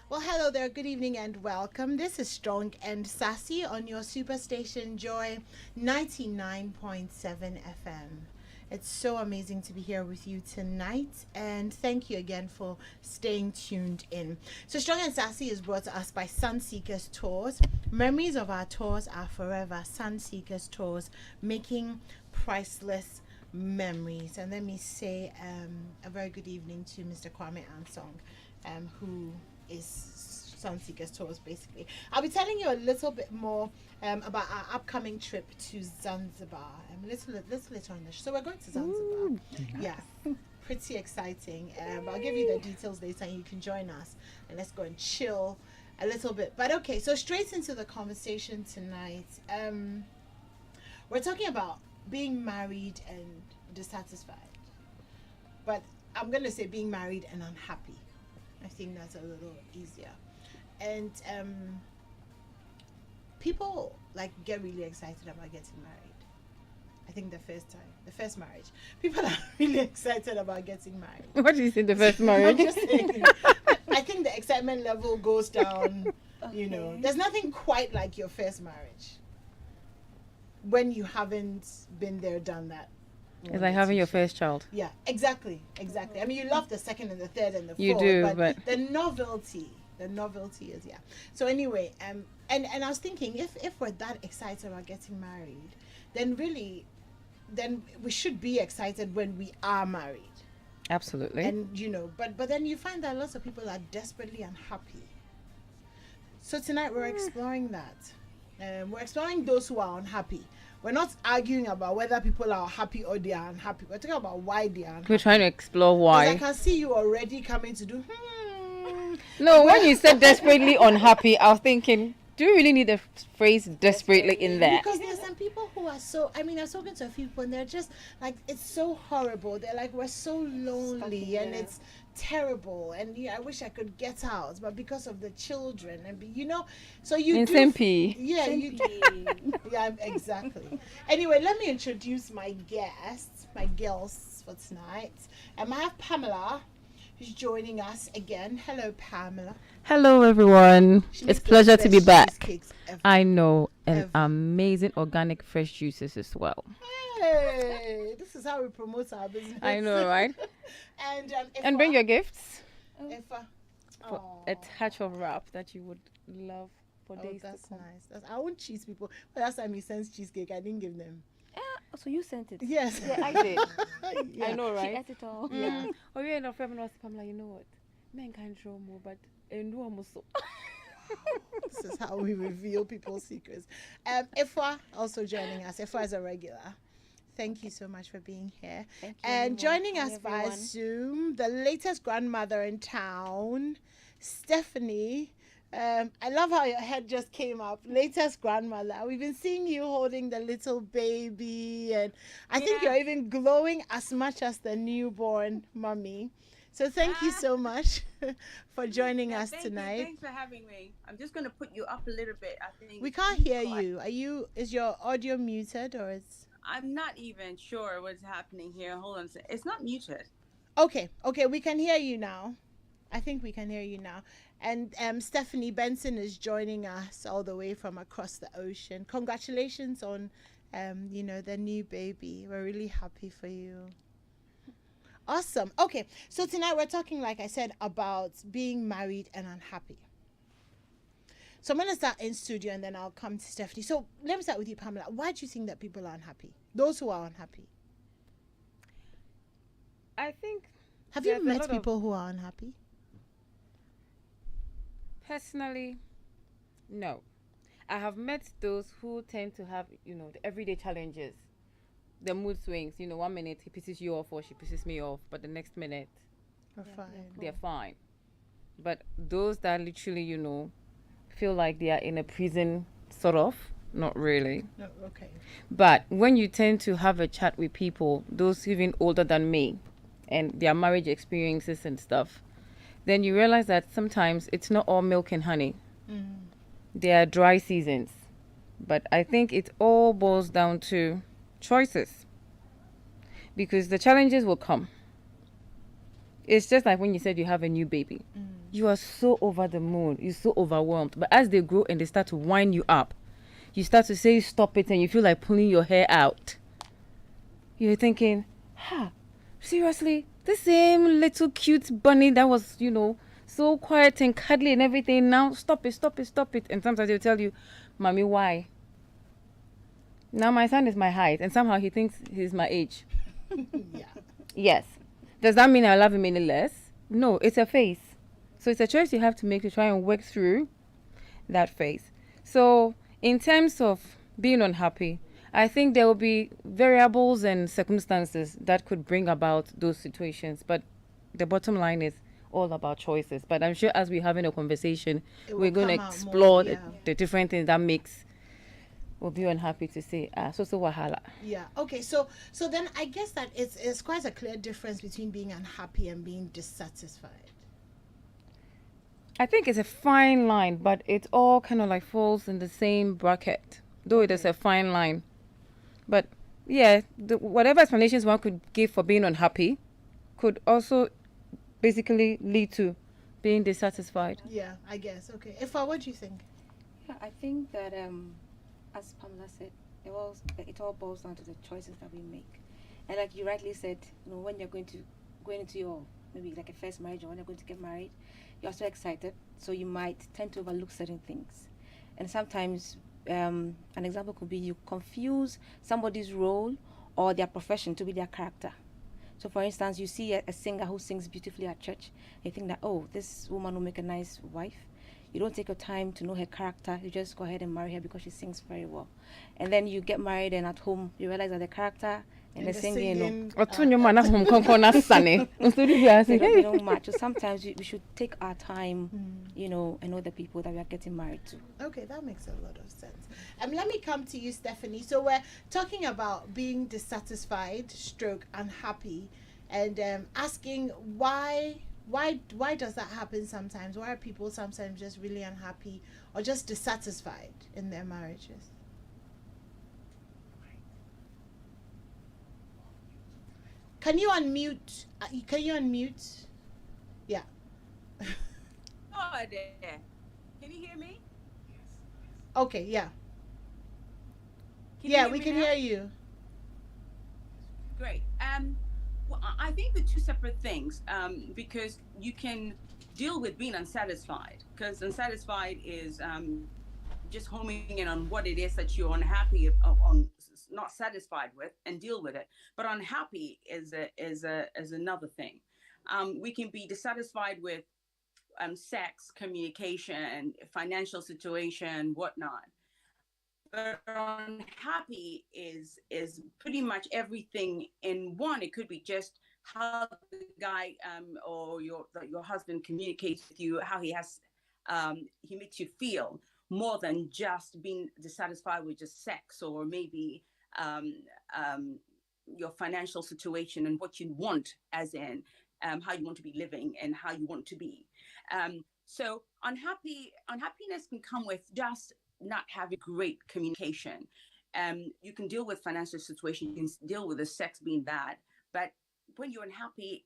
Well, hello there. Good evening and welcome. This is Strong and Sassy on your Superstation Joy 99.7 FM. It's so amazing to be here with you tonight, and thank you again for staying tuned in. So, Strong and Sassy is brought to us by Sunseekers Tours. Memories of our tours are forever. Sunseekers Tours, making priceless memories. And let me say a very good evening to Mr. Kwame Ansong, who is Sunseekers Tours, basically. I'll be telling you a little bit more about our upcoming trip to Zanzibar. Little on the So we're going to Zanzibar. Ooh, Yeah, pretty exciting. I'll give you the details later and you can join us. And let's go and chill a little bit. But okay, so straight into the conversation tonight. We're talking about being married and dissatisfied. But I'm going to say being married and unhappy. I think that's a little easier. And people like get really excited about getting married. I think the first marriage, people are really excited about getting married. What do you think the first I'm marriage? just saying, I think the excitement level goes down. You know, there's nothing quite like your first marriage when you haven't been there, done that. It's like having your first child. Yeah, exactly. I mean, you love the second and the third and the fourth. You do, but the novelty is, yeah. So anyway, and I was thinking, if we're that excited about getting married, then we should be excited when we are married. Absolutely. And but then you find that lots of people are desperately unhappy. So tonight we're exploring that. We're exploring those who are unhappy. We're not arguing about whether people are happy or they are unhappy. We're talking about why they are unhappy. We're trying to explore 'Cause why. I can see you already coming to do. No, when you said desperately unhappy, I was thinking, do you really need the phrase desperately in there? Because there's some people who are so. I mean, I've spoken to a few people, and they're just like, it's so horrible. They're like, we're so lonely, and it's terrible, and I wish I could get out, but because of the children, and so you In do. Simpi. Yeah, yeah, exactly. Anyway, let me introduce my guests, my girls for tonight. I have Pamela, who's joining us again. Hello, Pamela. Hello, everyone. She It's makes the pleasure to be best back. cheesecakes ever. I know, and Ever. amazing organic fresh juices as well. Hey, this is how we promote our business. I know, right? And Bring your gifts Ifa. for a touch of wrap that you would love for Oh, days that's to come. nice. I won't cheese people. But last time he sent cheesecake, I didn't give them. So you sent it? Yes. Yeah, I did. Yeah. I know, She right? ate it all. Yeah. Oh, you end up having us. I'm like, you know what? Men can't draw more, but no almost so. This is how we reveal people's secrets. Ifwa also joining us. Ifwa is a regular. Thank you so much for being here. Thank you, And Animwaa. joining Hi, us via everyone. Zoom, the latest grandmother in town, Stephanie. I love how your head just came up. Latest grandmother. We've been seeing you holding the little baby, and I think you're even glowing as much as the newborn mummy. So thank you so much for joining us tonight. Thanks for having me. I'm just going to put you up a little bit. I think We can't hear you. Is your audio muted or is? I'm not even sure what's happening here. Hold on a second. It's not muted. Okay, we can hear you now. I think we can hear you now. And Stephanie Benson is joining us all the way from across the ocean. Congratulations on, the new baby. We're really happy for you. Awesome. Okay, so tonight we're talking, like I said, about being married and unhappy. So I'm going to start in studio and then I'll come to Stephanie. So let me start with you, Pamela. Why do you think that people are unhappy? Those who are unhappy. I think Have there's you a met lot of- people who are unhappy? Personally, no. I have met those who tend to have, the everyday challenges, the mood swings. 1 minute he pisses you off or she pisses me off, but the next minute Or fine? they're fine. But those that literally, feel like they are in a prison, sort of, not really. No, okay. But when you tend to have a chat with people, those even older than me, and their marriage experiences and stuff, then you realize that sometimes it's not all milk and honey. There are dry seasons. But I think it all boils down to choices. Because the challenges will come. It's just like when you said you have a new baby. You are so over the moon. You're so overwhelmed. But as they grow and they start to wind you up, you start to say stop it and you feel like pulling your hair out. You're thinking, seriously? The same little cute bunny that was, so quiet and cuddly and everything. Now stop it, stop it, stop it. And sometimes they'll tell you, Mommy, why? Now my son is my height and somehow he thinks he's my age. Yeah. Yes. Does that mean I love him any less? No, it's a phase. So it's a choice you have to make to try and work through that phase. So in terms of being unhappy, I think there will be variables and circumstances that could bring about those situations. But the bottom line is all about choices. But I'm sure as we're having a conversation, we're going to explore the different things that makes will be unhappy to say so wahala. Yeah. Okay. So then I guess that it's quite a clear difference between being unhappy and being dissatisfied. I think it's a fine line, but it all kind of like falls in the same bracket, though it is a fine line. But yeah, whatever explanations one could give for being unhappy could also basically lead to being dissatisfied. Yeah, I guess. Okay. Ifa, what do you think? Yeah, I think that as Pamela said, it all boils down to the choices that we make. And like you rightly said, when you're going into your maybe like a first marriage or when you're going to get married, you're so excited, so you might tend to overlook certain things. And sometimes an example could be you confuse somebody's role or their profession to be their character. So for instance, you see a singer who sings beautifully at church, and you think that, oh, this woman will make a nice wife. You don't take your time to know her character. You just go ahead and marry her because she sings very well. And then you get married and at home you realize that the character and the singing they don't match. So sometimes we should take our time, and know the people that we are getting married to. Okay, that makes a lot of sense. Let me come to you, Stephanie. So we're talking about being dissatisfied, stroke unhappy, and asking why does that happen sometimes? Why are people sometimes just really unhappy or just dissatisfied in their marriages? Can you unmute? Yeah. Oh, there. Can you hear me? Okay, yeah. We can hear you. Great. Well, I think the two separate things, because you can deal with being unsatisfied, because unsatisfied is just homing in on what it is that you're unhappy on, not satisfied with, and deal with it. But unhappy is another thing. We can be dissatisfied with sex, communication, financial situation, whatnot. But unhappy is pretty much everything in one. It could be just how the guy or your husband communicates with you, how he makes you feel, more than just being dissatisfied with just sex, or maybe your financial situation and what you want, as in how you want to be living and how you want to be. So unhappiness can come with just not having great communication. You can deal with financial situation, you can deal with the sex being bad, but when you're unhappy,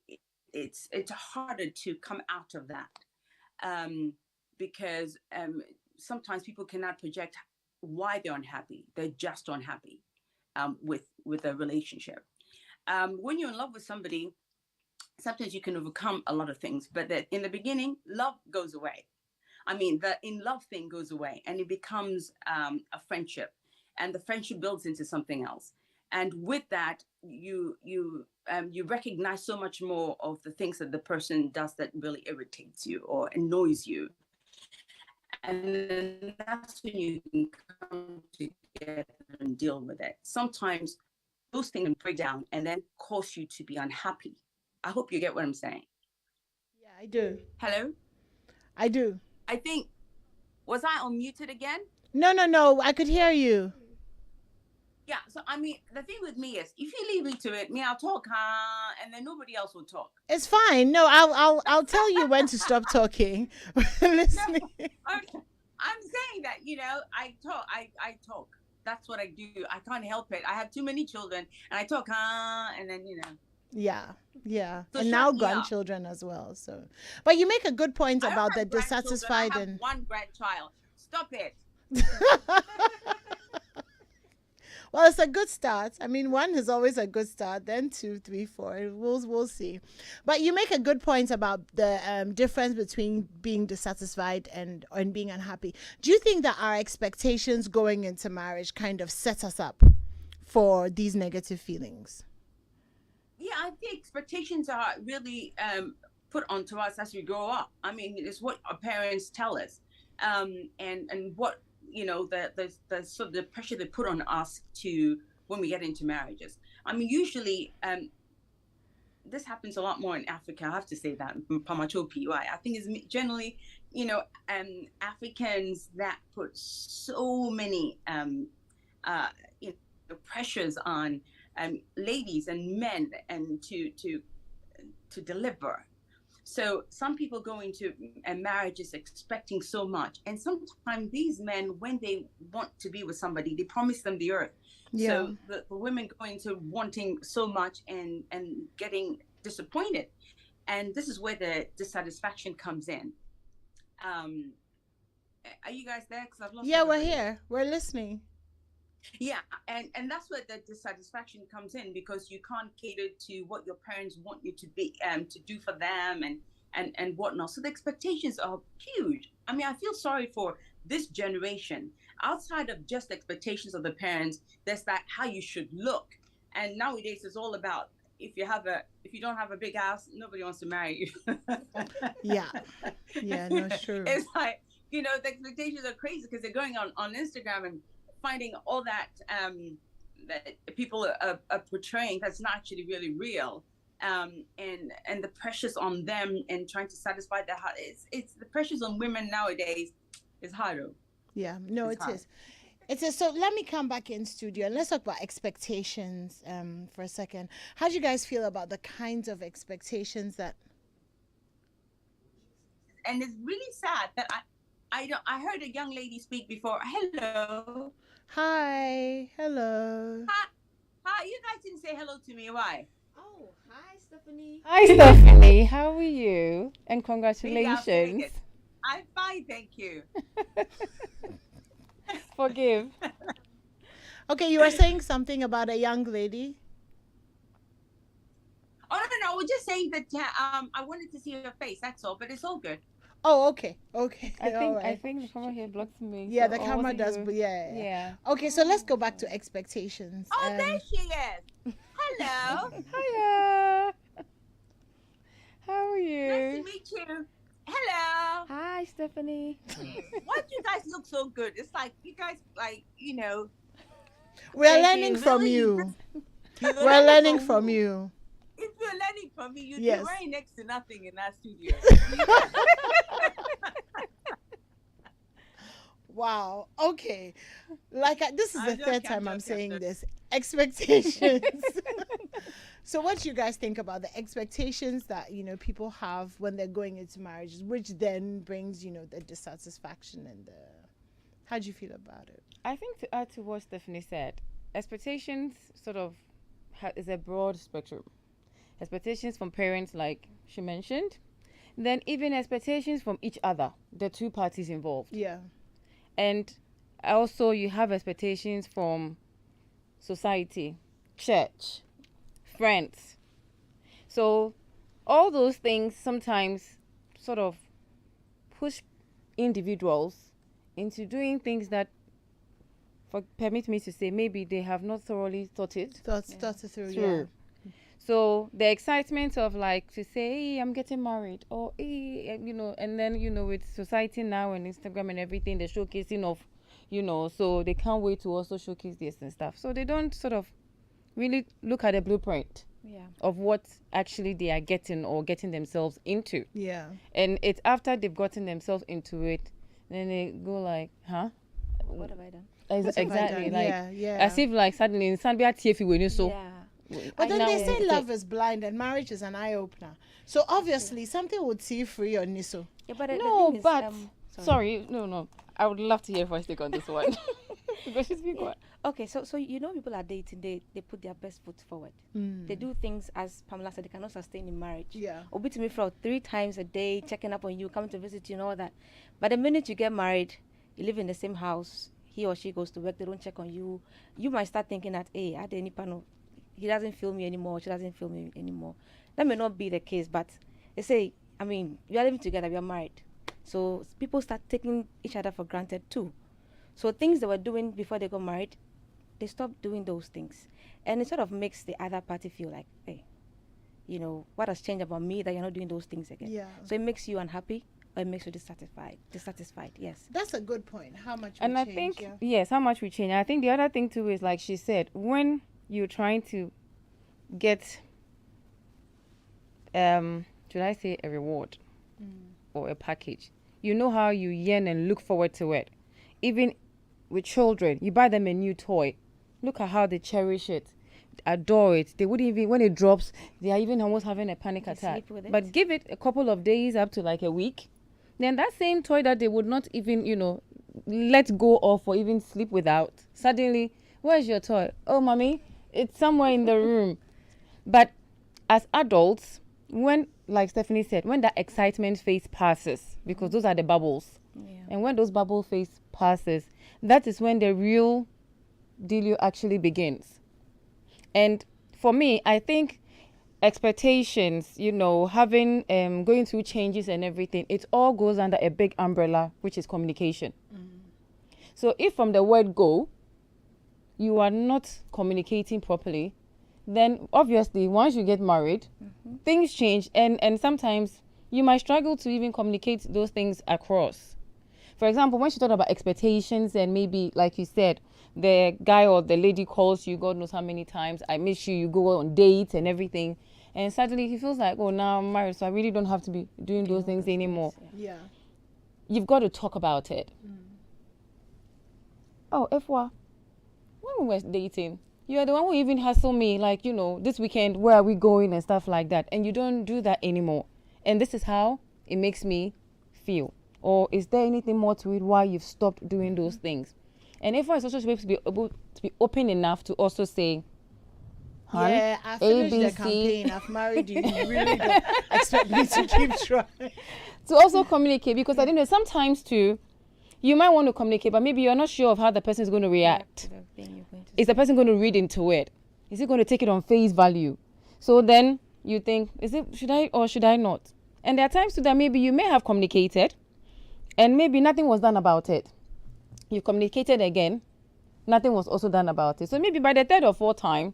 it's harder to come out of that, because sometimes people cannot project why they're unhappy. They're just unhappy with a relationship. When you're in love with somebody, sometimes you can overcome a lot of things, but that in the beginning, love goes away. I mean, the in love thing goes away, and it becomes a friendship, and the friendship builds into something else. And with that, you recognize so much more of the things that the person does that really irritates you or annoys you, and then that's when you can come together and deal with it. Sometimes those things can break down and then cause you to be unhappy. I hope you get what I'm saying. Yeah, I do. Hello? I do. I think, was I unmuted again? No, I could hear you. Yeah, so I mean, the thing with me is, if you leave me to it, I'll talk, and then nobody else will talk. It's fine. No, I'll tell you when to stop talking. Listening. No, I'm saying that, I talk. That's what I do. I can't help it. I have too many children, and I talk, and then. Yeah. Yeah. So And now shut me up. grandchildren as well. So, but you make a good point I don't about the have grandchildren. dissatisfied I have and one grandchild. Stop it. well, it's a good start. I mean, one is always a good start. Then two, three, four. We'll see. But you make a good point about the difference between being dissatisfied and being unhappy. Do you think that our expectations going into marriage kind of set us up for these negative feelings? Yeah, I think expectations are really put onto us as we grow up. I mean, it's what our parents tell us, and what the sort of the pressure they put on us to when we get into marriages. I mean, usually this happens a lot more in Africa. I have to say that Pamachopi, right? I think it's generally, Africans that put so many pressures on ladies and men and to deliver. So some people go into marriages expecting so much, and sometimes these men, when they want to be with somebody, they promise them the earth. Yeah. So the women go into wanting so much and getting disappointed, and this is where the dissatisfaction comes in. Are you guys there? Because I've lost. Yeah, everybody. we're here. We're listening. Yeah, and that's where the dissatisfaction comes in, because you can't cater to what your parents want you to be to do for them and whatnot. So the expectations are huge. I mean, I feel sorry for this generation. Outside of just expectations of the parents, there's that how you should look. And nowadays it's all about if you don't have a big house, nobody wants to marry you. Yeah. Yeah, no, sure. It's like, the expectations are crazy because they're going on Instagram and finding all that that people are portraying that's not actually really real, and the pressures on them and trying to satisfy their heart. It's the pressures on women nowadays is harder. Yeah, no, It's it hard. is. It is. So let me come back in studio and let's talk about expectations for a second. How do you guys feel about the kinds of expectations that? And it's really sad that I heard a young lady speak before. Hello. Hi, hello. Hi. You guys didn't say hello to me. Why? Oh, hi, Stephanie. Hi, Stephanie. How are you? And Maybe I'll congratulations. take it. I'm fine, thank you. Forgive. Okay, you were saying something about a young lady. Oh no, I was just saying that I wanted to see your face. That's all, but it's all good. Oh, okay, okay. I all think right. the camera here blocks me. Yeah, so- the or camera was it does, you? but yeah. Yeah. Okay, so let's go back to expectations. Oh, there she is. Hello. Hiya. How are Nice you? to meet you. Hello. Hi, Stephanie. Why do you guys look so good? It's like you guys, We're Thank learning you. from Really? you. you're We're learning who? from you. If you're learning from me, you'd Yes. be wearing next to nothing in that studio. Wow. Okay. This is I'm the joking, third I'm time I'm joking, I'm saying joking. this. Expectations. So what do you guys think about the expectations that, people have when they're going into marriages, which then brings, the dissatisfaction and the how do you feel about it? I think to add to what Stephanie said, expectations sort of is a broad spectrum. Expectations from parents, like she mentioned, then even expectations from each other, the two parties involved. Yeah. And also you have expectations from society, church, friends. So all those things sometimes sort of push individuals into doing things that, permit me to say, maybe they have not thoroughly thought it Thought it through. Yeah. through. So the excitement of to say, hey, I'm getting married, or hey, and then with society now and Instagram and everything, the showcasing of, so they can't wait to also showcase this and stuff. So they don't sort of really look at the blueprint of what actually they are getting or getting themselves into. Yeah. And it's after they've gotten themselves into it, then they go like, huh? What have I done? Exactly. Yeah. As if suddenly somebody at TFE when you so. Yeah. But then Now they say it's love is blind and marriage is an eye opener. So obviously something would see free on Niso. Yeah, but No, but sorry, no. I would love to hear your voice take on this one. because she's been quiet. Okay, so you know people are dating, they put their best foot forward. They do things, as Pamela said, they cannot sustain in marriage. Yeah. Or be to me for 3 times a day, checking up on you, coming to visit you and all that. But the minute you get married, you live in the same house, he or she goes to work, they don't check on you. You might start thinking that, hey, I didn't panel, he doesn't feel me anymore, she doesn't feel me anymore. That may not be the case, but they say, I mean, you are living together, we are married. So people start taking each other for granted too. So things they were doing before they got married, they stop doing those things. And it sort of makes the other party feel like, hey, you know, what has changed about me that you're not doing those things again? Yeah. So it makes you unhappy or it makes you dissatisfied. Yes. That's a good point. How much And we I change, think, yeah. yes, how much we change. I think the other thing too is, like she said, when you're trying to get, should I say, a reward or a package, you know how you yearn and look forward to it. Even with children, you buy them a new toy. Look at how they cherish it, adore it. They wouldn't even, when it drops, they are even almost having a panic They attack. sleep with it. But give it a couple of days, up to like a week, then that same toy that they would not even, let go of or even sleep without, suddenly, where's your toy? Oh, mommy, it's somewhere in the room. But as adults, when, like Stephanie said, when that excitement phase passes, because those are the bubbles, Yeah. and when those bubble phase passes, that is when the real dealio actually begins. And for me, I think expectations, having going through changes and everything, it all goes under a big umbrella, which is communication. So if from the word go, you are not communicating properly, then obviously once you get married, things change, and sometimes you might struggle to even communicate those things across. For example, when she talked about expectations, and maybe, like you said, the guy or the lady calls you God knows how many times, I miss you, you go on dates and everything, and suddenly he feels like, oh, now I'm married, so I really don't have to be doing those things anymore. Yeah. You've got to talk about it. Oh, Efwa, when we were dating, you are the one who even hustled me, like, this weekend, where are we going and stuff like that. And you don't do that anymore. And this is how it makes me feel. Or is there anything more to it why you've stopped doing those things? And if I is also supposed to be able to be open enough to also say, hon, Yeah, I finished the ABC. campaign. I've married you. You really don't expect me to keep trying. To also communicate, because I know sometimes too, you might want to communicate, but maybe you're not sure of how the person is going to react. Is the person going to read into it? Is he going to take it on face value? So then you think, should I or should I not? And there are times too that maybe you may have communicated and maybe nothing was done about it. You communicated again, nothing was also done about it. So maybe by the third or fourth time,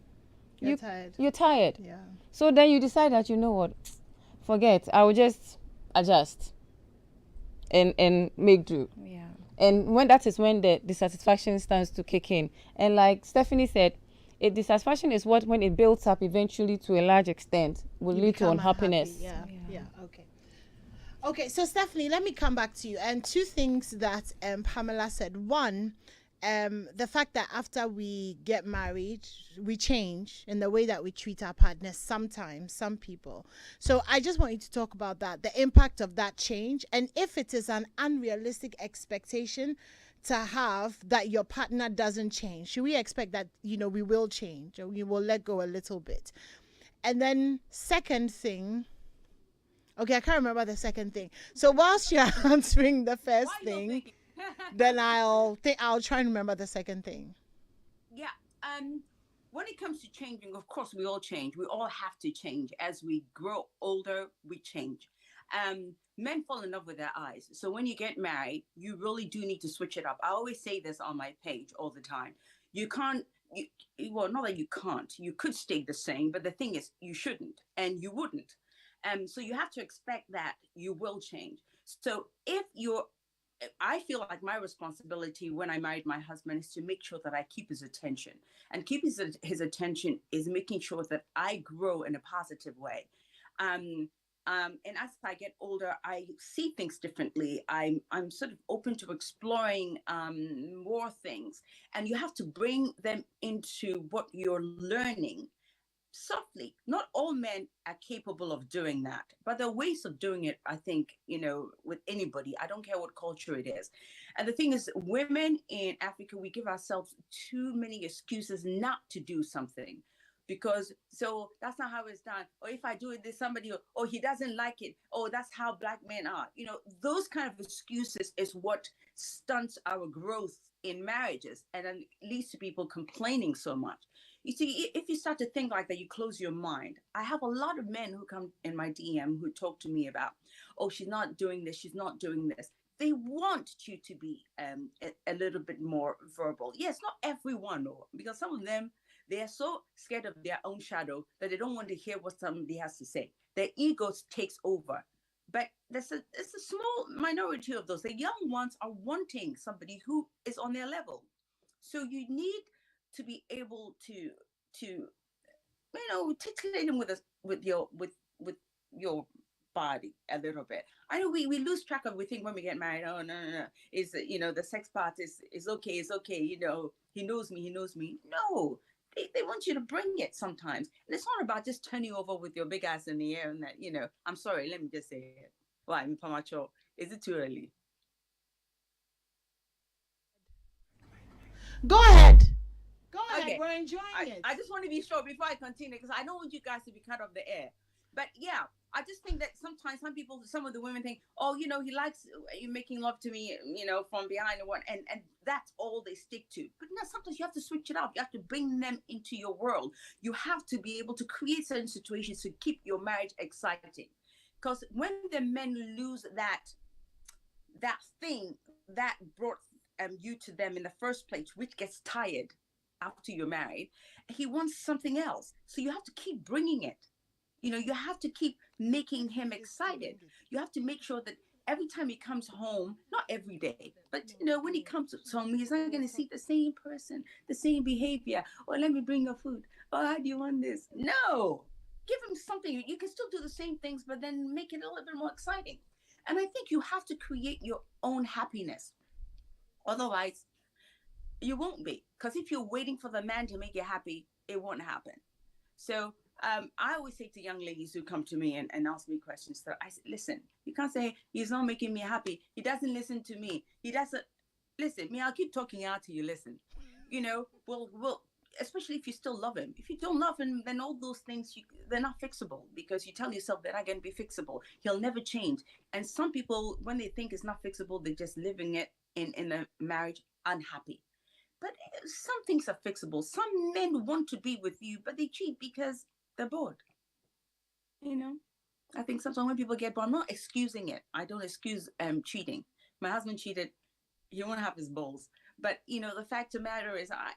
You're tired. you're tired. Yeah. So then you decide that, you know what, forget, I will just adjust and make do. Yeah. And when that is when the dissatisfaction starts to kick in. And like Stephanie said, a dissatisfaction is what, when it builds up eventually to a large extent, will You lead to become unhappiness. unhappy. Yeah. Okay. Okay, so Stephanie, let me come back to you. And two things that Pamela said. One, the fact that after we get married, we change in the way that we treat our partners sometimes, some people. So I just want you to talk about that, the impact of that change, and if it is an unrealistic expectation to have that your partner doesn't change. Should we expect that, we will change or we will let go a little bit? And then second thing, okay, I can't remember the second thing. So whilst you're answering the first thing, then I'll try and remember the second thing. Yeah. When it comes to changing, of course, we all change. We all have to change. As we grow older, we change. Men fall in love with their eyes. So when you get married, you really do need to switch it up. I always say this on my page all the time. You can't, well, not that you can't. You could stay the same, but the thing is, you shouldn't and you wouldn't. So you have to expect that you will change. So if you're I feel like my responsibility when I married my husband is to make sure that I keep his attention. And keeping his attention is making sure that I grow in a positive way. And as I get older, I see things differently. I'm sort of open to exploring more things. And you have to bring them into what you're learning softly. Not all men are capable of doing that, but there are ways of doing it, I think, with anybody. I don't care what culture it is. And the thing is, women in Africa, we give ourselves too many excuses not to do something. Because so that's not how it's done. Or if I do it, there's somebody, or he doesn't like it. Oh, that's how black men are. Those kind of excuses is what stunts our growth in marriages and then leads to people complaining so much. You see, if you start to think like that, you close your mind. I have a lot of men who come in my DM who talk to me about, oh, she's not doing this, she's not doing this. They want you to be a little bit more verbal. Yes, not everyone, though, because some of them, they are so scared of their own shadow that they don't want to hear what somebody has to say. Their ego takes over. But it's a small minority of those. The young ones are wanting somebody who is on their level. So you need to be able to titillate them with your body a little bit. I know we lose track of, we think when we get married, oh no, is the sex part is okay, it's okay, he knows me. No, they want you to bring it sometimes. And it's not about just turning over with your big ass in the air and that, I'm sorry, let me just say it. Why, Pamacho? Is it too early? Go ahead. Go ahead. Okay. We're enjoying it. I just want to be sure before I continue, because I don't want you guys to be cut off the air. But yeah, I just think that sometimes some of the women think, oh, he likes you making love to me, from behind and that's all they stick to. But no, sometimes you have to switch it up. You have to bring them into your world. You have to be able to create certain situations to keep your marriage exciting. Because when the men lose that thing that brought you to them in the first place, which gets tired after you're married, he wants something else. So you have to keep bringing it. You have to keep making him excited. You have to make sure that every time he comes home, not every day, but when he comes home, he's not going to see the same person, the same behavior. Or let me bring your food. Oh, how do you want this? No, give him something. You can still do the same things, but then make it a little bit more exciting. And I think you have to create your own happiness. Otherwise, you won't be. Because if you're waiting for the man to make you happy, it won't happen. So I always say to young ladies who come to me and ask me questions, so I say, listen, you can't say he's not making me happy. He doesn't listen to me. He doesn't listen. I'll keep talking out to you. Listen, well, especially if you still love him. If you don't love him, then all those things, they're not fixable, because you tell yourself they're not going to be fixable. He'll never change. And some people, when they think it's not fixable, they're just living it in a marriage unhappy. But some things are fixable. Some men want to be with you, but they cheat because they're bored. I think sometimes when people get bored, I'm not excusing it. I don't excuse cheating. My husband cheated. He won't have his balls. But the fact of the matter is, I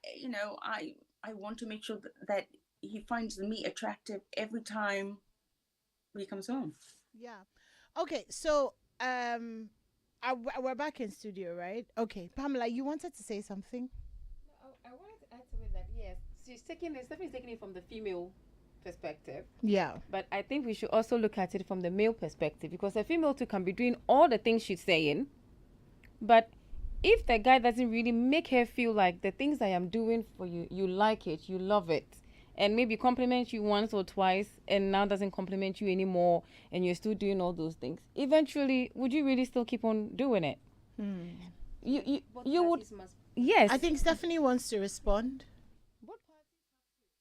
want to make sure that he finds me attractive every time he comes home. Yeah. Okay. So we're back in studio, right? Okay, Pamela, you wanted to say something. I wanted to add to it that yes, Stephanie's taking it from the female perspective. Yeah. But I think we should also look at it from the male perspective, because a female too can be doing all the things she's saying, but if the guy doesn't really make her feel like the things I am doing for you, you like it, you love it, and maybe compliment you once or twice and now doesn't compliment you anymore, and you're still doing all those things, eventually, would you really still keep on doing it? You would. Yes. I think Stephanie wants to respond.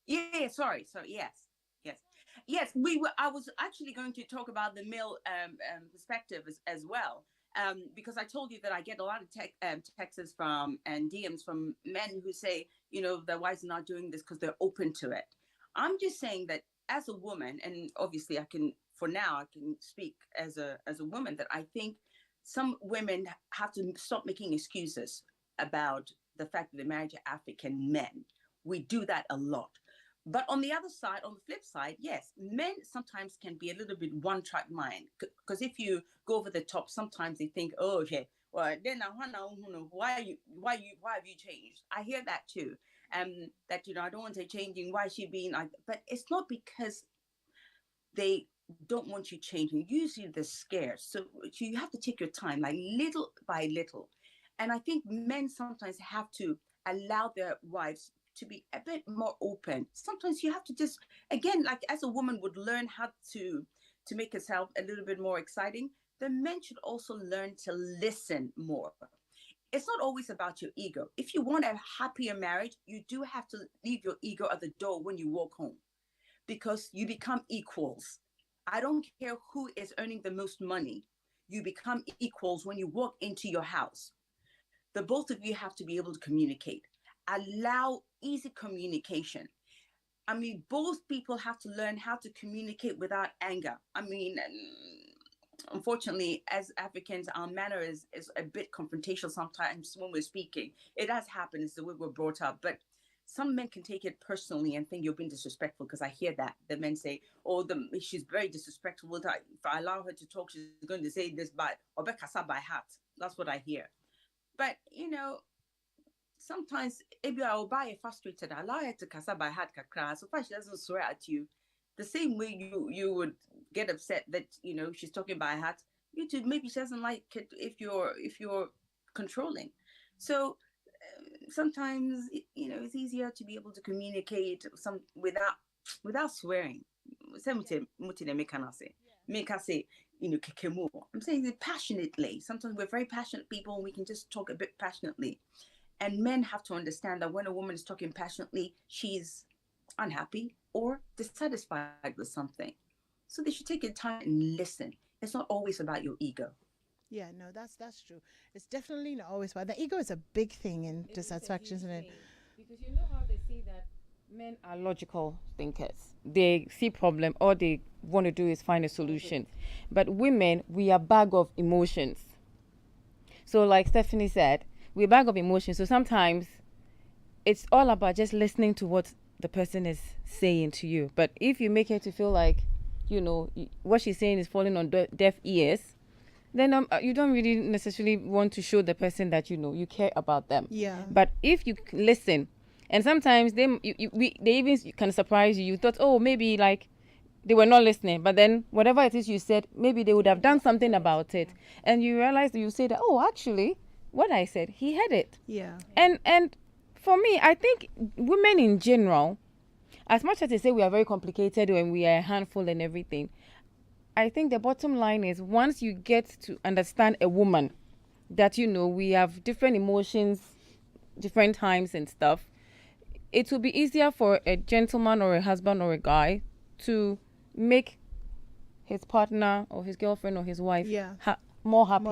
Yeah, sorry. So yes. I was actually going to talk about the male perspective as well, because I told you that I get a lot of texts from and DMs from men who say, their wives are not doing this because they're open to it. I'm just saying that as a woman, and obviously I can speak as a woman, that I think some women have to stop making excuses about the fact that they're married to African men. We do that a lot. But on the other side, on the flip side, yes, men sometimes can be a little bit one-track mind. Because if you go over the top, sometimes they think, oh, okay, well, then why have you changed? I hear that too. That, I don't want to say changing, why is she being like, but it's not because they don't want you changing. Usually they're scared. So you have to take your time, like little by little. And I think men sometimes have to allow their wives to be a bit more open. Sometimes you have to just, again, like as a woman would learn how to make herself a little bit more exciting, the men should also learn to listen more. It's not always about your ego. If you want a happier marriage, you do have to leave your ego at the door when you walk home, because you become equals. I don't care who is earning the most money. You become equals when you walk into your house. The both of you have to be able to communicate. Allow easy communication. I mean, both people have to learn how to communicate without anger. I mean, unfortunately, as Africans, our manner is a bit confrontational sometimes when we're speaking. It has happened, it's the way we're brought up. But some men can take it personally and think you're being disrespectful, because I hear that. The men say, oh, she's very disrespectful. If I allow her to talk, she's going to say this by heart. That's what I hear. But, sometimes if I will buy frustrated, allow her to kasa by heart kakra. So far she doesn't swear at you. The same way you would get upset that she's talking by heart. You too, maybe she doesn't like it if you're controlling. So sometimes it's easier to be able to communicate without swearing. I'm saying it passionately. Sometimes we're very passionate people and we can just talk a bit passionately. And men have to understand that when a woman is talking passionately, she's unhappy or dissatisfied with something. So they should take their time and listen. It's not always about your ego. Yeah, no, that's true. It's definitely not always about the ego. Is a big thing in dissatisfaction, isn't it? Because you know how they say that men are logical thinkers. They see problem, all they want to do is find a solution. But women, we are bag of emotions. So like Stephanie said, we're a bag of emotions. So sometimes it's all about just listening to what the person is saying to you. But if you make her to feel like, what she's saying is falling on deaf ears, then you don't really necessarily want to show the person that you care about them. Yeah. But if you listen, and sometimes they even can surprise you. You thought, oh, maybe like they were not listening, but then whatever it is you said, maybe they would have done something about it, and you realize that you say that, oh, actually, what I said, he heard it. Yeah. And for me, I think women in general, as much as they say we are very complicated and we are a handful and everything, I think the bottom line is once you get to understand a woman, that we have different emotions, different times and stuff, it will be easier for a gentleman or a husband or a guy to make his partner or his girlfriend or his wife more happy.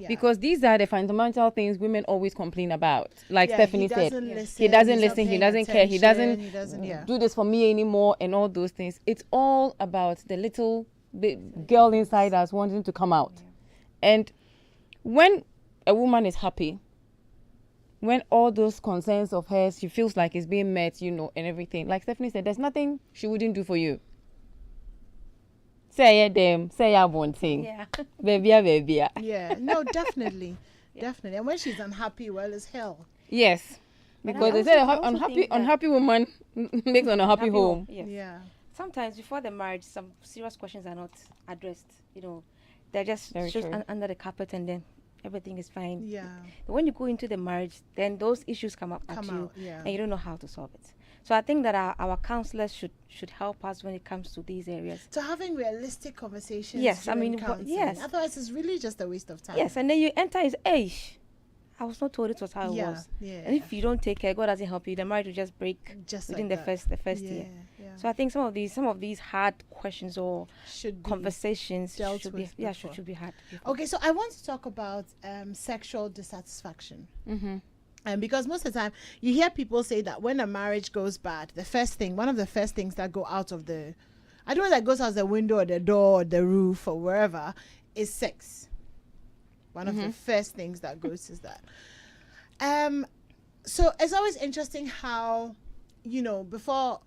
Because these are the fundamental things women always complain about. Like Stephanie said, he doesn't listen, he doesn't care, he doesn't do this for me anymore, and all those things. It's all about the little girl inside us wanting to come out. And when a woman is happy, when all those concerns of hers, she feels like it's being met, and everything. Like Stephanie said, there's nothing she wouldn't do for you. Say them, say one thing. Yeah. Baby. Yeah, no, definitely. Definitely. And when she's unhappy, well, it's hell. Yes. Because they say unhappy woman makes an unhappy home. Yes. Yeah. Sometimes before the marriage, some serious questions are not addressed. They're just under the carpet, and then everything is fine. Yeah. But when you go into the marriage, then those issues come out, and you don't know how to solve it. So I think that our counselors should help us when it comes to these areas. So having realistic conversations. Yes, yes. Otherwise, it's really just a waste of time. Yes, and then you enter his age. I was not told it was how it was. Yeah. And if you don't take care, God doesn't help you. The marriage will just break within the first year. Yeah. So I think some of these hard questions or conversations should be had. Okay, so I want to talk about sexual dissatisfaction. Mm-hmm. Because most of the time you hear people say that when a marriage goes bad, one of the first things that go out of I don't know, that goes out the window or the door or the roof or wherever, is sex. One of the first things that goes is that. So it's always interesting how, before,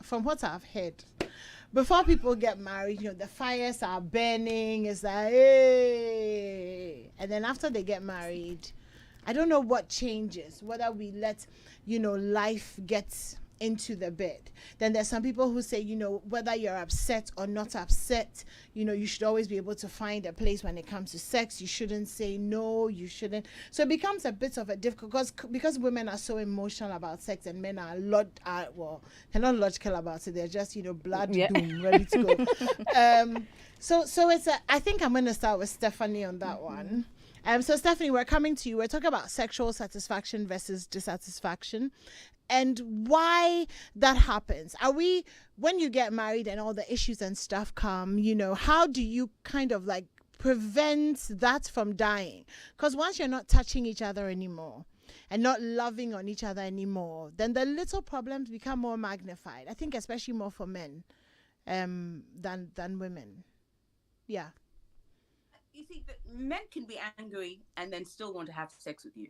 from what I've heard, before people get married, the fires are burning. It's like, hey. And then after they get married, I don't know what changes, whether we let, life get into the bed. Then there's some people who say, whether you're upset or not upset, you should always be able to find a place when it comes to sex. You shouldn't say no, you shouldn't. So it becomes a bit of a difficult, because women are so emotional about sex and men are they're not logical about it. They're just, blood doom, ready to go. So I think I'm going to start with Stephanie on that one. So Stephanie, we're coming to you. We're talking about sexual satisfaction versus dissatisfaction and why that happens. When you get married and all the issues and stuff come, how do you kind of like prevent that from dying? Because once you're not touching each other anymore and not loving on each other anymore, then the little problems become more magnified. I think especially more for men than women. Yeah. You see, men can be angry and then still want to have sex with you.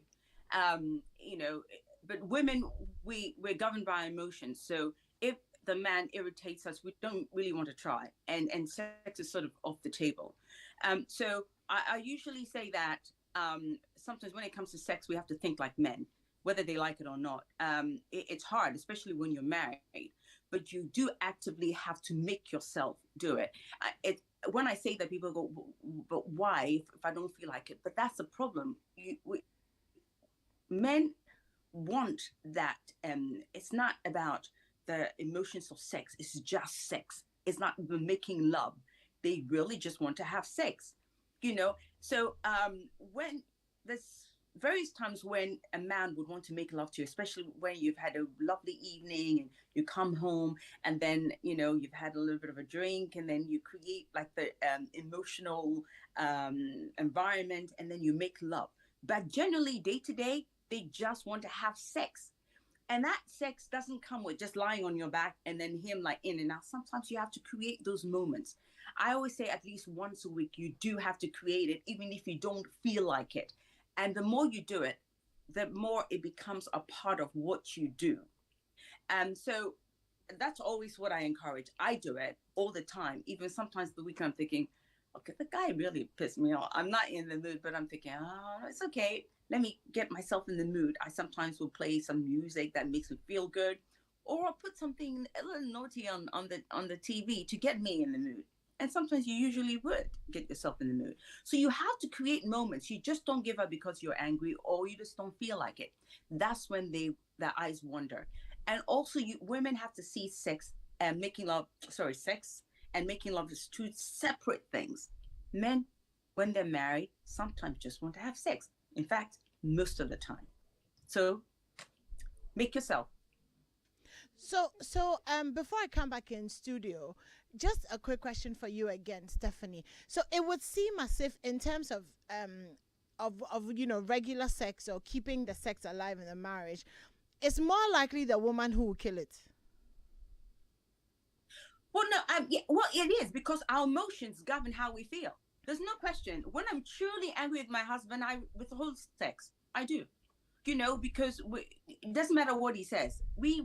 But women, we're governed by emotions. So if the man irritates us, we don't really want to try, and sex is sort of off the table. So I usually say that sometimes when it comes to sex, we have to think like men, whether they like it or not. It's hard, especially when you're married, but you do actively have to make yourself do it. When I say that, people go, but why if I don't feel like it? But that's the problem. Men want that. It's not about the emotions of sex. It's just sex. It's not making love. They really just want to have sex, So when there's various times when a man would want to make love to you, especially when you've had a lovely evening and you come home and then, you've had a little bit of a drink and then you create like the emotional environment and then you make love. But generally day to day, they just want to have sex. And that sex doesn't come with just lying on your back and then him like in and out. Sometimes you have to create those moments. I always say at least once a week, you do have to create it, even if you don't feel like it. And the more you do it, the more it becomes a part of what you do. And so that's always what I encourage. I do it all the time. Even sometimes the weekend I'm thinking, okay, the guy really pissed me off. I'm not in the mood, but I'm thinking, it's okay. Let me get myself in the mood. I sometimes will play some music that makes me feel good, or I'll put something a little naughty on the TV to get me in the mood. And sometimes you usually would get yourself in the mood. So you have to create moments. You just don't give up because you're angry or you just don't feel like it. That's when their eyes wander. And also women have to see sex and making love is two separate things. Men, when they're married, sometimes just want to have sex. In fact, most of the time. So make yourself. So before I come back in studio, just a quick question for you again, Stephanie. So it would seem as if in terms of regular sex or keeping the sex alive in the marriage, it's more likely the woman who will kill it. Well, no, it is because our emotions govern how we feel. There's no question. When I'm truly angry with my husband, I withhold sex. I do. Because it doesn't matter what he says. We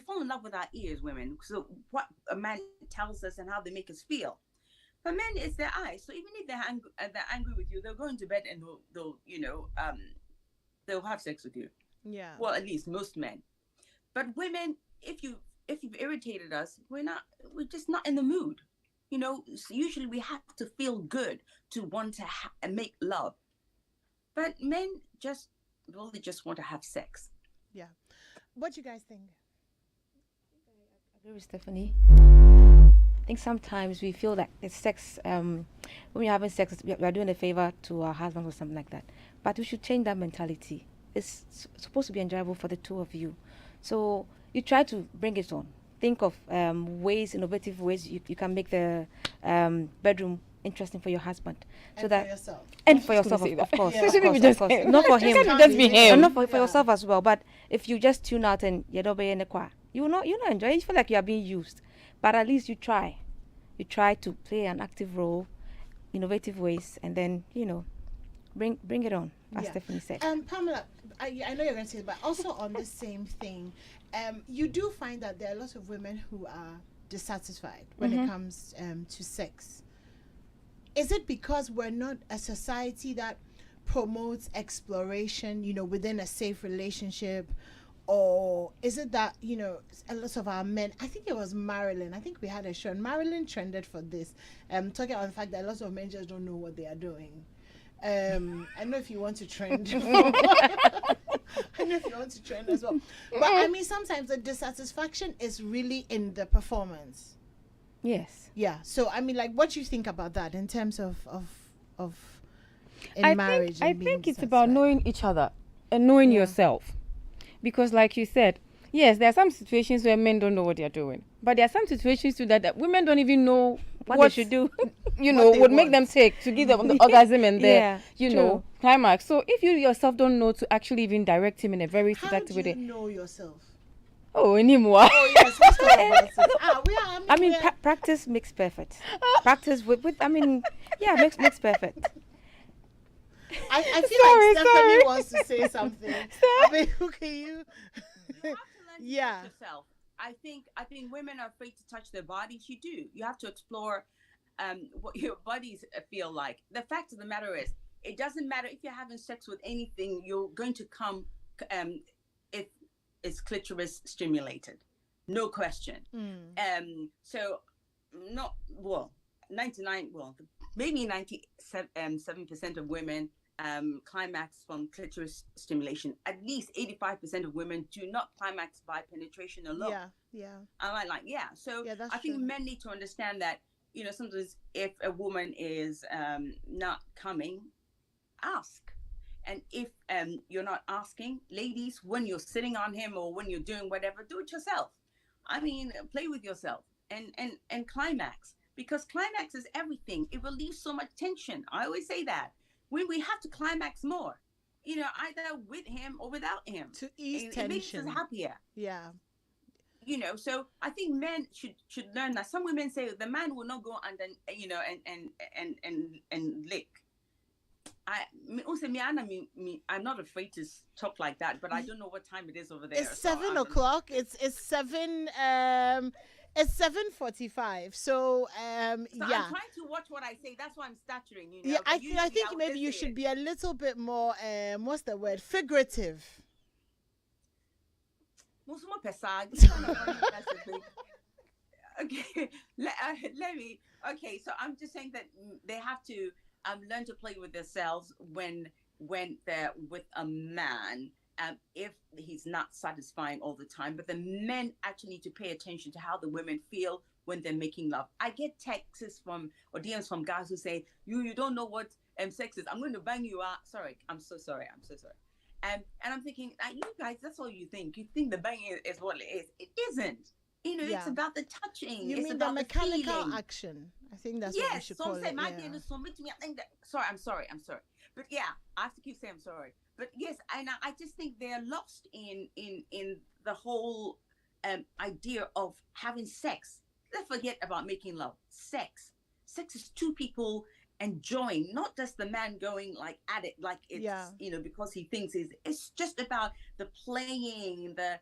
fall in love with our ears, women. So what a man tells us and how they make us feel. For men, it's their eyes. So even if they're angry with you, they'll go into bed and they'll have sex with you. Yeah. Well, at least most men. But women, if you've irritated us, we're just not in the mood. So usually we have to feel good to want to make love. But men really just want to have sex. Yeah. What do you guys think? I agree with Stephanie. I think sometimes we feel that it's sex, when we're having sex, we are doing a favor to our husband or something like that. But we should change that mentality. It's supposed to be enjoyable for the two of you. So you try to bring it on. Think of innovative ways you can make the bedroom interesting for your husband, and that for yourself. And for yourself, of course. Yeah. Of course. Not for him. Just be him. And not for yourself as well. But if you just tune out and you don't be in the choir, you not enjoy it. You feel like you are being used. But at least you try. You try to play an active role, innovative ways, and then bring it on, as Stephanie said. Pamela, I know you're going to say it, but also on the same thing, you do find that there are lots of women who are dissatisfied when it comes to sex. Is it because we're not a society that promotes exploration, within a safe relationship? Or is it that, a lot of our men, I think it was Marilyn, I think we had a show, and Marilyn trended for this, talking about the fact that a lot of men just don't know what they are doing. I don't know if you want to trend. I don't know if you want to trend as well. But I mean, sometimes the dissatisfaction is really in the performance. Yes. Yeah. So I mean, like, what do you think about that in terms of in I marriage? think, I and being think it's about dissatisfied? knowing each other and knowing Yeah. yourself. Because like you said, yes, there are some situations where men don't know what they're doing. But there are some situations too that women don't even know What they should do. What they would make them want. take to give them the orgasm and the, Yeah, climax. So if you yourself don't know to actually even direct him in a very How seductive do you way. know yourself? Oh, Animwaa. Oh yes, let's talk about it. We are. I mean, we are- practice makes perfect. Practice with I mean, yeah, makes perfect. I feel Sorry, like Stephanie sorry. wants to say something. I mean, who can you? You have to learn to Yeah. touch yourself. I think women are afraid to touch their bodies. You do. You have to explore what your bodies feel like. The fact of the matter is, it doesn't matter if you're having sex with anything. You're going to come if it's clitoris stimulated, no question. So not 99. Well, maybe 97% of women climax from clitoris stimulation. At least 85% of women do not climax by penetration alone. Yeah. I'm like, yeah. So Yeah, that's I think true. men need to understand that, sometimes if a woman is not coming, ask. And if you're not asking, ladies, when you're sitting on him or when you're doing whatever, do it yourself. I mean, play with yourself and climax, because climax is everything. It relieves so much tension. I always say that. When we have to climax more, either with him or without him. To ease It makes tension. us happier. Yeah. So I think men should learn that. Some women say the man will not go under, and lick. I'm not afraid to talk like that, but I don't know what time it is over there. It's 7 o'clock. It's 7:45. So yeah. I'm trying to watch what I say. That's why I'm stuttering. Yeah, but I usually think would maybe just you say should it. be a little bit more what's the word? Figurative. Musuma pesag. Okay, let me. Okay, so I'm just saying that they have to learn to play with themselves when they're with a man. If he's not satisfying all the time, but the men actually need to pay attention to how the women feel when they're making love. I get texts from or DMs from guys who say, "You don't know what sex is. I'm going to bang you out." Sorry, I'm so sorry. And I'm thinking, you guys, that's all you think. You think the banging is what it is. It isn't. Yeah. It's about the touching. You it's mean about the mechanical feeling. action? I think that's what we Yes, should so call I'm it. saying my Yeah. dear is submit to me. I think that I'm sorry. But yeah, I have to keep saying I'm sorry. But yes, and I just think they're lost in the whole idea of having sex. Let's forget about making love. Sex is two people enjoying, not just the man going like at it like it's Yeah. because he thinks it's just about the playing, the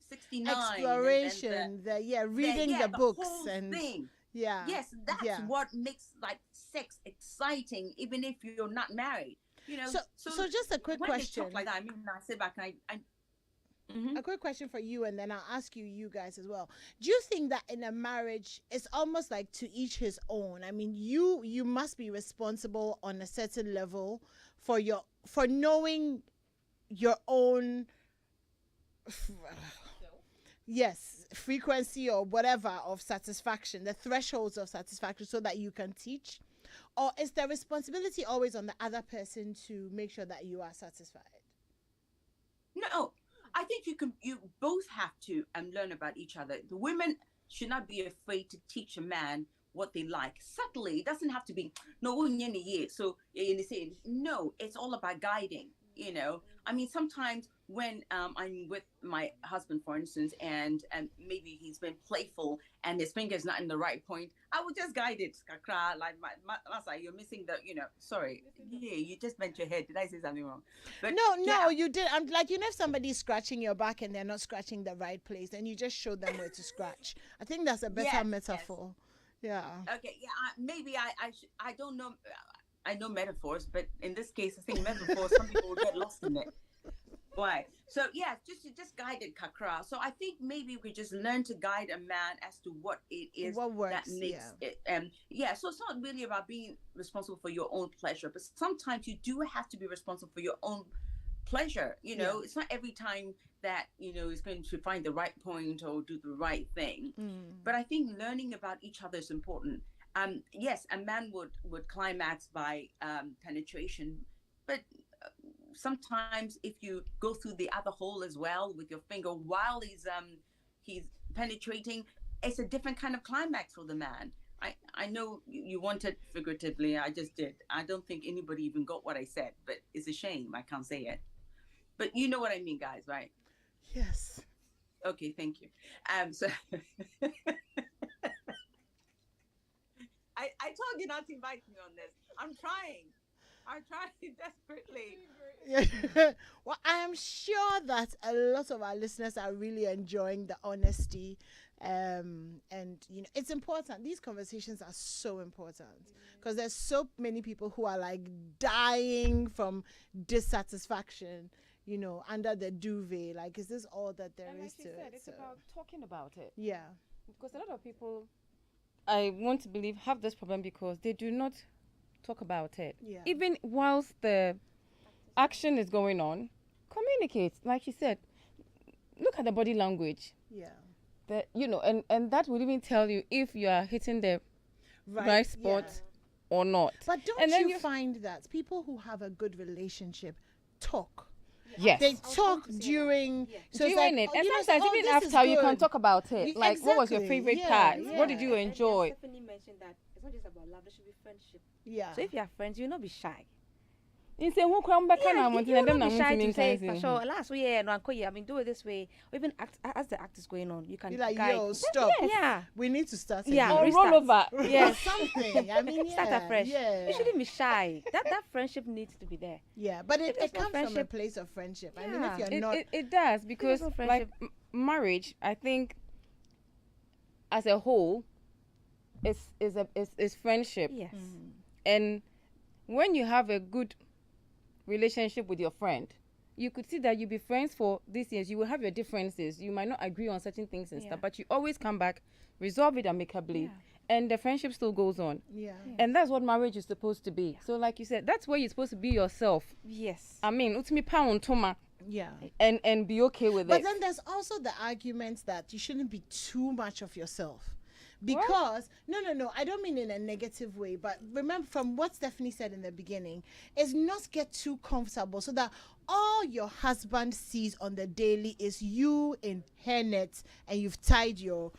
69 Exploration, reading the books whole and thing. yeah. Yes, that's what makes like sex exciting, even if you're not married. So just a quick when question. they talk like that, I sit back and I A quick question for you, and then I'll ask you guys as well. Do you think that in a marriage, it's almost like to each his own? I mean, you must be responsible on a certain level for knowing your own frequency or whatever of satisfaction, the thresholds of satisfaction, so that you can teach? Or is the responsibility always on the other person to make sure that you are satisfied? No, I think you both have to learn about each other. The women should not be afraid to teach a man what they like subtly. It doesn't have to be no. So you say no. It's all about guiding. I mean, sometimes when I'm with my husband, for instance, and maybe he's been playful and his finger's not in the right point, I would just guide it. Like, Masa, you're missing the, sorry. Yeah, you just bent your head. Did I say something wrong? But no, you did. I'm like, if somebody's scratching your back and they're not scratching the right place, then you just show them where to scratch. I think that's a better metaphor. Yes. Yeah. Okay. Yeah. Maybe I don't know. I know metaphors, but in this case, I think metaphors, some people will get lost in it. Why? So yeah, just guide it, kakra. So I think maybe we just learn to guide a man as to what it is What that works? makes Yeah. it. Yeah. So it's not really about being responsible for your own pleasure, but sometimes you do have to be responsible for your own pleasure. Yeah. It's not every time that is going to find the right point or do the right thing. But I think learning about each other is important. Yes, a man would climax by penetration, but sometimes if you go through the other hole as well with your finger while he's penetrating, it's a different kind of climax for the man. I know you wanted figuratively. I just did. I don't think anybody even got what I said, but it's a shame I can't say it. But you know what I mean, guys, right? Yes. Okay, thank you. So I told you not to invite me on this. I'm trying. I'm trying desperately. Yeah. Well, I am sure that a lot of our listeners are really enjoying the honesty. And it's important. These conversations are so important because there's so many people who are like dying from dissatisfaction, under the duvet. Like, is this all that there And is like you to said, it? it's So, about talking about it. yeah. Because a lot of people, I want to believe, have this problem because they do not talk about it. Yeah. Even whilst the action is going on, communicate. Like you said, look at the body language. Yeah. And that will even tell you if you are hitting the right spot or not. But don't And then you find that people who have a good relationship talk? Yes. They talk during. So it's During like, it. And you know, sometimes say, even this is after you can good. talk about it. Like, what was your Exactly, favorite yeah, part? yeah. What did you enjoy? Stephanie mentioned that it's not just about love, there should be friendship. Yeah. So if you are friends, you'll not be shy. You say, who come back and I want you to will not be shy to say, them. for sure, last week, yeah, no, I mean, do it this way. Or even act, as the act is going on, you can Be like, guide. yo, stop. Yeah. We need to start. Yeah. again. Or Restart. roll over. Yes. Something. I mean, Start yeah, afresh. yeah. You shouldn't be shy. That friendship needs to be there. Yeah, but it there's no comes from a friendship- place of friendship. I mean, Yeah. if you're not, It does because no like friendship. marriage, I think as a whole is friendship. Yes. And when you have a good relationship with your friend, you could see that you'll be friends for these years. You will have your differences. You might not agree on certain things and stuff, but you always come back, resolve it amicably, and the friendship still goes on. yeah. And that's what marriage is supposed to be. So like you said, that's where you're supposed to be yourself. Yes. I mean, utmi pound toma. Yeah. And be okay with But it. then there's also the argument that you shouldn't be too much of yourself. Because no, I don't mean in a negative way, but remember from what Stephanie said in the beginning, is not get too comfortable so that all your husband sees on the daily is you in hairnets and you've tied your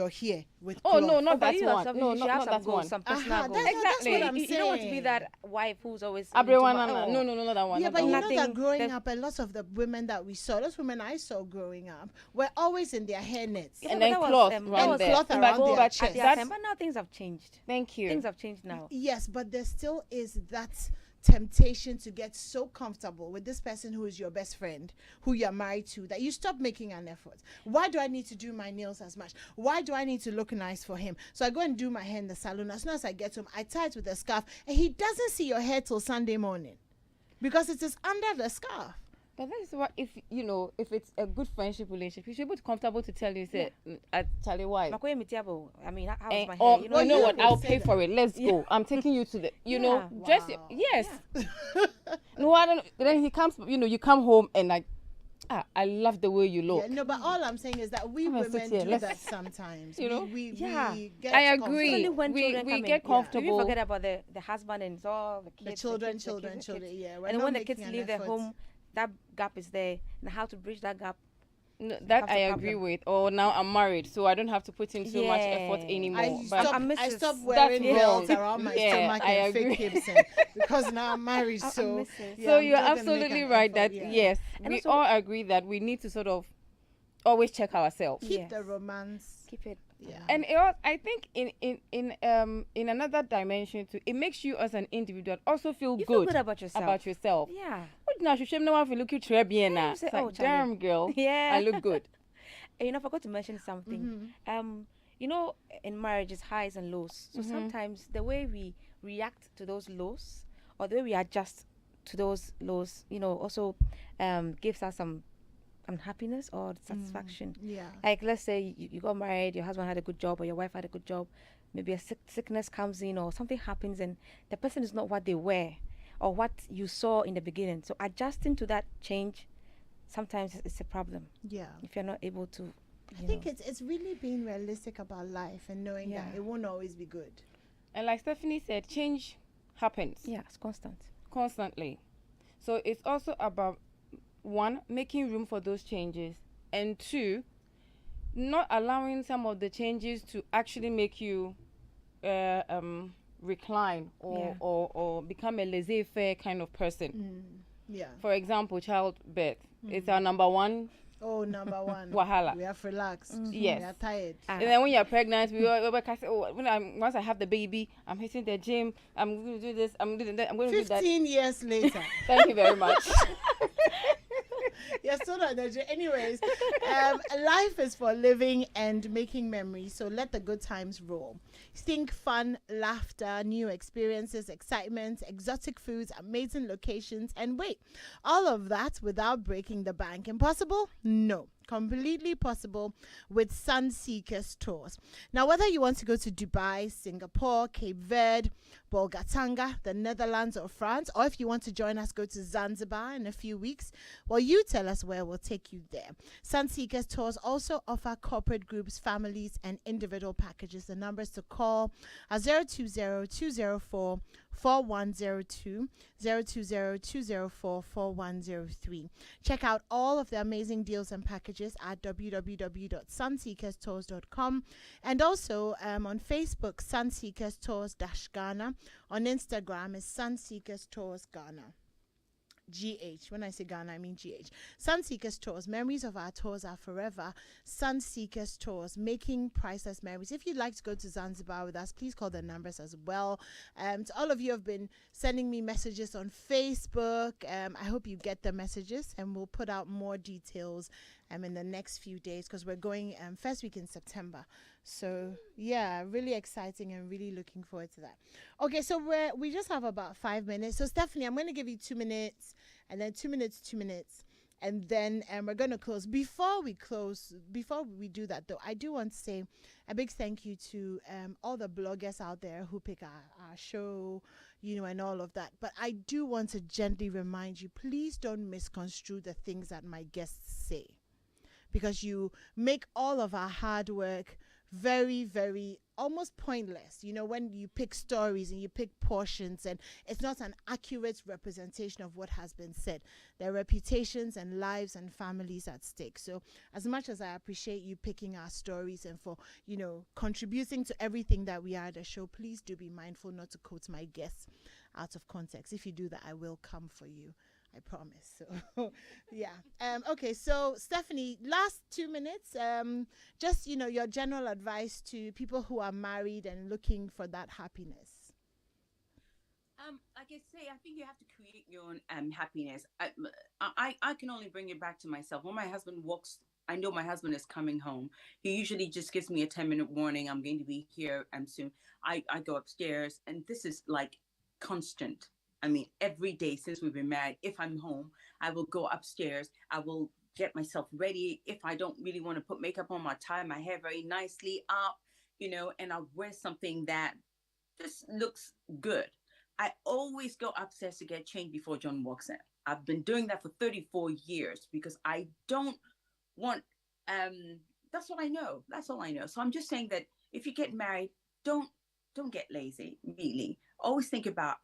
hair with Oh cloth. no, not But that you one. yourself, No, you should not have not some that goals, one. some personal Aha, goals. that's what I'm You don't want to be saying. that wife who's always Everyone, oh. no, not that one. Yeah, not but that you one. know Nothing- that growing there's- up, a lot of the women that we saw, those women I saw growing up, were always in their hairnets. And but then that was, cloth that around was there. cloth But- around their but chest. at their that's- time, but now things have changed. Thank you. Things have changed now. Yes, but there still is that temptation to get so comfortable with this person who is your best friend, who you're married to, that you stop making an effort. Why do I need to do my nails as much? Why do I need to look nice for him? So I go and do my hair in the salon. As soon as I get home, I tie it with a scarf, and he doesn't see your hair till Sunday morning because it is under the scarf. But that is what if it's a good friendship relationship, you should be comfortable to tell you say I tell you why. Makoye Mitiabo, I mean, how's And, my or hair? you know you what? would I'll say pay that. for it. Let's go. I'm taking you to the. Yeah. Just Wow. yes. No, I don't. Then he comes. You come home and like, I love the way you look. Yeah, no, but all I'm saying is that we Come and sit women here, do let's- that sometimes. You know? we Yeah. get I agree. comfortable. Especially when We children come get in. comfortable. We forget about the husband and it's all the kids. The children, kids, children, kids. yeah. We're And then not when the making kids an leave their effort. home, that gap is there. And how to bridge that gap. No, that That's I a agree problem. with. Or now I'm married, so I don't have to put in so much effort Yeah. anymore. I But stopped, I'm I Mrs. stopped wearing That's belts wrong. around my Yeah, stomach I and fake agree. hips because now I'm married. I'm So, Mrs. yeah, so I'm you're just gonna make absolutely an right effort, that yeah. yes, And we also- all agree that we need to sort of always check ourselves. Keep Yes. the romance. Keep it. Yeah. And I think in another dimension too, it makes you as an individual also feel You good feel good about yourself. about yourself. Yeah. What now? Should no one feel look you très now? you say, It's like, "Oh, Charlie." damn girl, Yeah. I look good. And I forgot to mention something. In marriages, highs and lows. So sometimes the way we react to those lows or the way we adjust to those lows, also gives us some unhappiness or satisfaction. Yeah. Like, let's say you got married, your husband had a good job or your wife had a good job, maybe a sickness comes in or something happens, and the person is not what they were or what you saw in the beginning. So adjusting to that change, sometimes it's a problem Yeah. if you're not able to. I think it's really being realistic about life and knowing Yeah. that it won't always be good. And like Stephanie said, change happens it's constant. constantly. So it's also about, one, making room for those changes, and two, not allowing some of the changes to actually make you recline Yeah. or become a laissez-faire kind of person. Yeah. For example, childbirth. It's our number one Oh, number one. wahala. We have relaxed. Yes. We are tired. Ah, And then when you're pregnant, we say, oh, once I have the baby, I'm hitting the gym. I'm going to do this. I'm doing that. I'm going to do that. 15 years later. Thank you very much. You're still not there. Anyways, life is for living and making memories. So let the good times roll. Think fun, laughter, new experiences, excitement, exotic foods, amazing locations, and wait, all of that without breaking the bank. Impossible? No. Completely possible with Sunseekers Tours. Now, whether you want to go to Dubai, Singapore, Cape Verde, Bolgatanga, the Netherlands, or France, or if you want to join us, go to Zanzibar in a few weeks, well, you tell us where we'll take you there. Sunseekers Tours also offer corporate groups, families, and individual packages. The numbers to call are 020-204-4102, 020-204-4103. Check out all of the amazing deals and packages at www.sunseekerstours.com, and also on Facebook, Sunseekers Tours Ghana. On Instagram is Sunseekers Tours Ghana. GH. When I say Ghana, I mean GH. Sunseekers Tours. Memories of our tours are forever. Sunseekers Tours, making priceless memories. If you'd like to go to Zanzibar with us, please call the numbers as well. To all of you who have been sending me messages on Facebook, I hope you get the messages, and we'll put out more details in the next few days, because we're going first week in September. So yeah, really exciting and really looking forward to that. Okay, so we just have about 5 minutes. So Stephanie, I'm going to give you 2 minutes, and then 2 minutes, and then we're going to close. Before we do that though, I do want to say a big thank you to all the bloggers out there who pick our show, and all of that. But I do want to gently remind you, please don't misconstrue the things that my guests say, because you make all of our hard work very, very almost pointless, when you pick stories and you pick portions, and it's not an accurate representation of what has been said. There are reputations and lives and families at stake. So as much as I appreciate you picking our stories and for, contributing to everything that we are at the show, please do be mindful not to quote my guests out of context. If you do that, I will come for you. I promise. So, yeah. Okay. So, Stephanie, last 2 minutes. Just your general advice to people who are married and looking for that happiness. Like I say, I think you have to create your own happiness. I can only bring it back to myself. When my husband walks, I know my husband is coming home. He usually just gives me a 10-minute warning. I'm going to be here soon. I go upstairs, and this is like constant. I mean, every day since we've been married, if I'm home, I will go upstairs. I will get myself ready. If I don't really want to put makeup on, I tie my hair very nicely up, and I'll wear something that just looks good. I always go upstairs to get changed before John walks in. I've been doing that for 34 years because I don't want, that's what I know. That's all I know. So I'm just saying that if you get married, don't get lazy, really. Always think about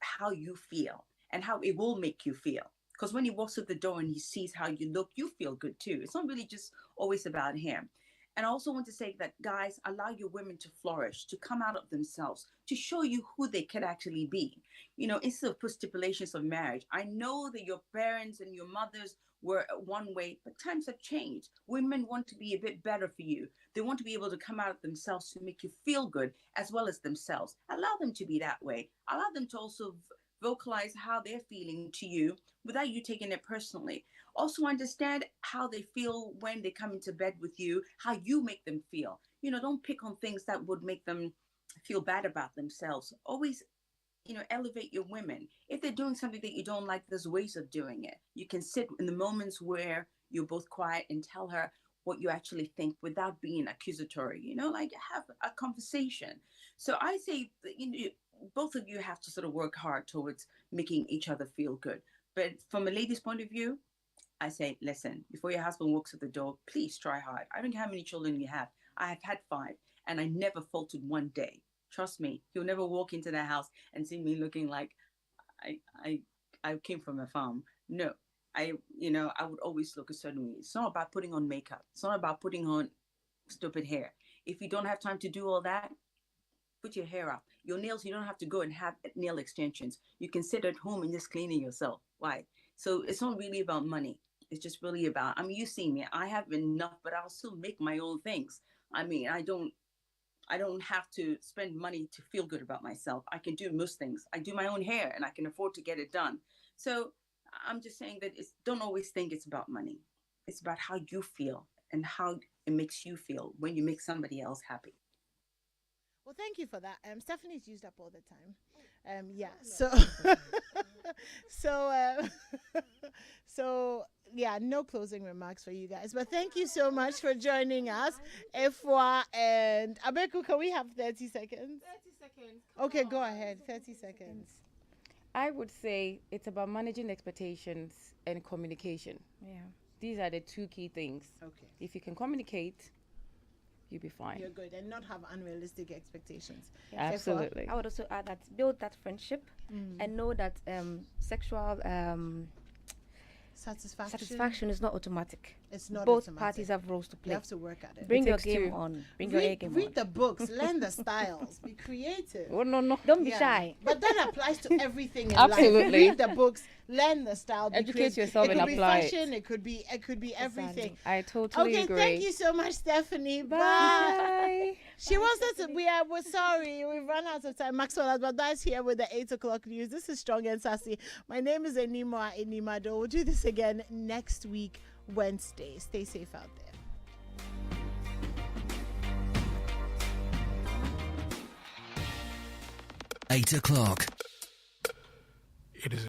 how you feel and how it will make you feel, because when he walks through the door and he sees how you look, you feel good too. It's not really just always about him. And I also want to say that, guys, allow your women to flourish, to come out of themselves, to show you who they could actually be, instead of put stipulations of marriage. I know that your parents and your mothers were one way, but times have changed. Women want to be a bit better for you. They want to be able to come out of themselves to make you feel good as well as themselves. Allow them to be that way. Allow them to also vocalize how they're feeling to you without you taking it personally. Also understand how they feel when they come into bed with you, how you make them feel. Don't pick on things that would make them feel bad about themselves. Always elevate your women. If they're doing something that you don't like, there's ways of doing it. You can sit in the moments where you're both quiet and tell her what you actually think without being accusatory, like have a conversation. So I say, both of you have to sort of work hard towards making each other feel good. But from a lady's point of view, I say, listen, before your husband walks at the door, please try hard. I don't care how many children you have. I have had 5, and I never faltered one day. Trust me, he'll never walk into the house and see me looking like I came from a farm. No, I would always look a certain way. It's not about putting on makeup. It's not about putting on stupid hair. If you don't have time to do all that, put your hair up. Your nails, you don't have to go and have nail extensions. You can sit at home and just clean it yourself. Why? So it's not really about money. It's just really about, you see me, I have enough, but I'll still make my own things. I don't have to spend money to feel good about myself. I can do most things. I do my own hair and I can afford to get it done. So I'm just saying that don't always think it's about money. It's about how you feel and how it makes you feel when you make somebody else happy. Well, thank you for that. Stephanie's used up all the time. Yeah. So, so yeah, no closing remarks for you guys. But thank you so much for joining us. Efwa and Abeku, can we have 30 seconds? 30 seconds. Okay, go ahead. 30 seconds. I would say it's about managing expectations and communication. Yeah. These are the 2 key things. Okay. If you can communicate, you'll be fine. You're good, and not have unrealistic expectations. Absolutely. I would also add that build that friendship and know that sexual satisfaction is not automatic. It's not Both automatic. parties have roles to You play. have to work at it. Bring your takes game 2. on. Bring your A game Read on. the books, learn the styles, be creative. Oh, no. Don't be Yeah. shy. But that applies to everything in Absolutely. life. Read the books, learn the style. Educate because yourself it and could apply be it. fashion, it could be everything. I totally Okay, agree. thank you so much, Stephanie. Bye. Bye. She wants us to. We're sorry, we've run out of time. Maxwell Advadai's here with the 8:00 news. This is Strong and Sassy. My name is Animwaa Anim-Addo. We'll do this again next week, Wednesday. Stay safe out there. 8:00. It is